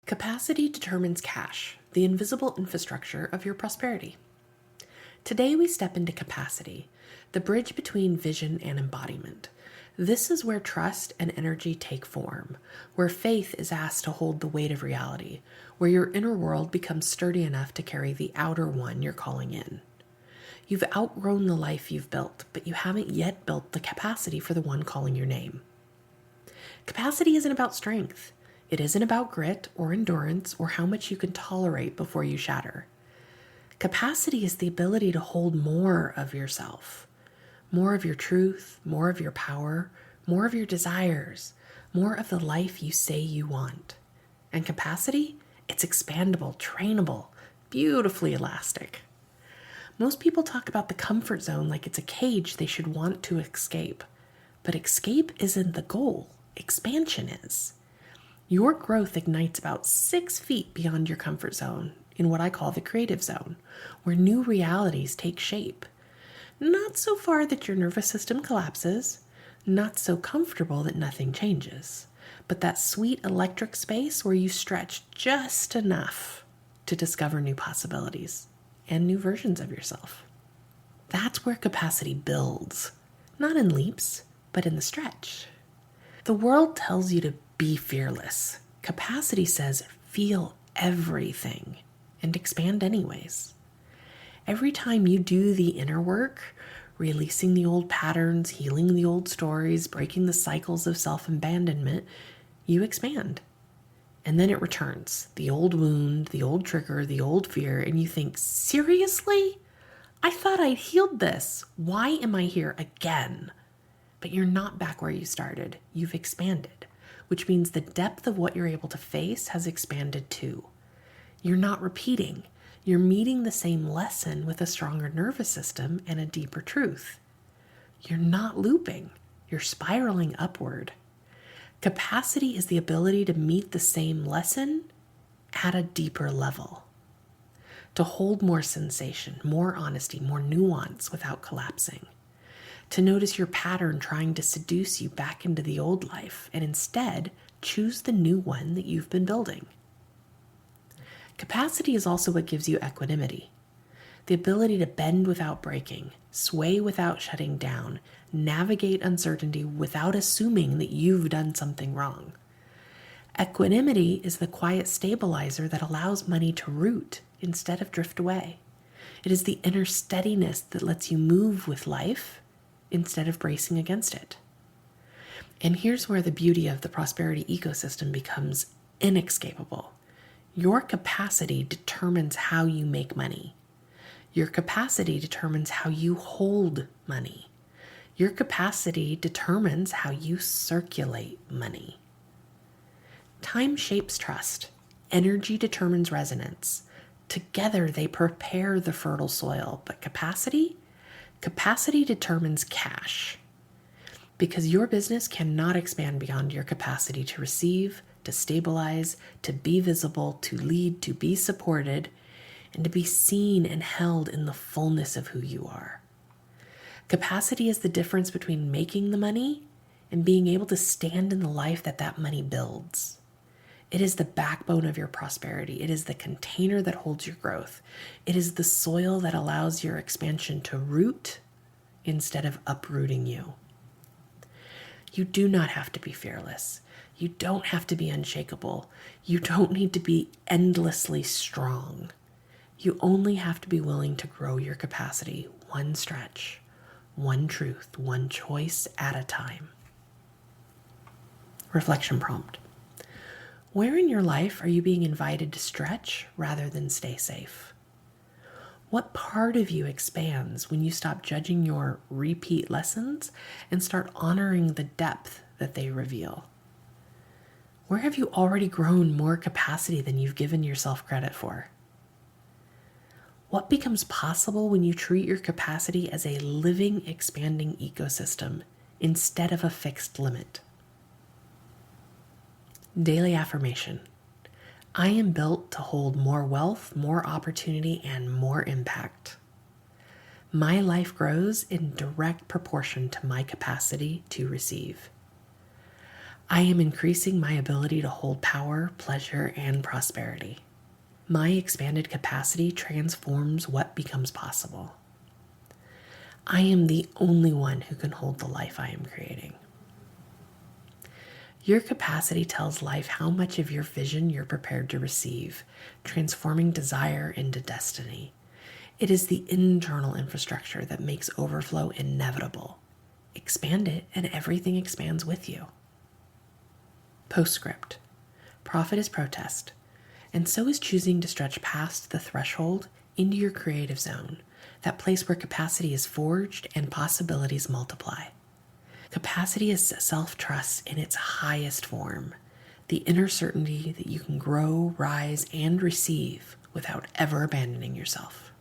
Capacity determines cash, the invisible infrastructure of your prosperity. Today we step into capacity, the bridge between vision and embodiment. This is where trust and energy take form, where faith is asked to hold the weight of reality, where your inner world becomes sturdy enough to carry the outer one you're calling in. You've outgrown the life you've built, but you haven't yet built the capacity for the one calling your name. Capacity isn't about strength. It isn't about grit or endurance or how much you can tolerate before you shatter. Capacity is the ability to hold more of yourself, more of your truth, more of your power, more of your desires, more of the life you say you want. And capacity, it's expandable, trainable, beautifully elastic. Most people talk about the comfort zone like it's a cage they should want to escape. But escape isn't the goal. Expansion is. Your growth ignites about 6 feet beyond your comfort zone in what I call the creative zone, where new realities take shape. Not so far that your nervous system collapses, not so comfortable that nothing changes, but that sweet electric space where you stretch just enough to discover new possibilities and new versions of yourself. That's where capacity builds, not in leaps, but in the stretch. The world tells you to be fearless. Capacity says feel everything and expand anyways. Every time you do the inner work, releasing the old patterns, healing the old stories, breaking the cycles of self-abandonment, you expand. And then it returns, the old wound, the old trigger, the old fear, and you think, seriously? I thought I'd healed this. Why am I here again? But you're not back where you started. You've expanded, which means the depth of what you're able to face has expanded too. You're not repeating. You're meeting the same lesson with a stronger nervous system and a deeper truth. You're not looping. You're spiraling upward. Capacity is the ability to meet the same lesson at a deeper level. To hold more sensation, more honesty, more nuance without collapsing. To notice your pattern trying to seduce you back into the old life and instead choose the new one that you've been building. Capacity is also what gives you equanimity, the ability to bend without breaking, sway without shutting down, navigate uncertainty without assuming that you've done something wrong. Equanimity is the quiet stabilizer that allows money to root instead of drift away. It is the inner steadiness that lets you move with life instead of bracing against it. And here's where the beauty of the prosperity ecosystem becomes inescapable. Your capacity determines how you make money. Your capacity determines how you hold money. Your capacity determines how you circulate money. Time shapes trust. Energy determines resonance. Together they prepare the fertile soil, but capacity determines cash. Because your business cannot expand beyond your capacity to receive, to stabilize, to be visible, to lead, to be supported, and to be seen and held in the fullness of who you are. Capacity is the difference between making the money and being able to stand in the life that money builds. It is the backbone of your prosperity. It is the container that holds your growth. It is the soil that allows your expansion to root instead of uprooting you. You do not have to be fearless. You don't have to be unshakable. You don't need to be endlessly strong. You only have to be willing to grow your capacity one stretch, one truth, one choice at a time. Reflection prompt. Where in your life are you being invited to stretch rather than stay safe? What part of you expands when you stop judging your repeat lessons and start honoring the depth that they reveal? Where have you already grown more capacity than you've given yourself credit for? What becomes possible when you treat your capacity as a living, expanding ecosystem instead of a fixed limit? Daily affirmation. I am built to hold more wealth, more opportunity, and more impact. My life grows in direct proportion to my capacity to receive. I am increasing my ability to hold power, pleasure, and prosperity. My expanded capacity transforms what becomes possible. I am the only one who can hold the life I am creating. Your capacity tells life how much of your vision you're prepared to receive, transforming desire into destiny. It is the internal infrastructure that makes overflow inevitable. Expand it, and everything expands with you. Postscript. Profit is protest, and so is choosing to stretch past the threshold into your creative zone, that place where capacity is forged and possibilities multiply. Capacity is self-trust in its highest form, the inner certainty that you can grow, rise, and receive without ever abandoning yourself.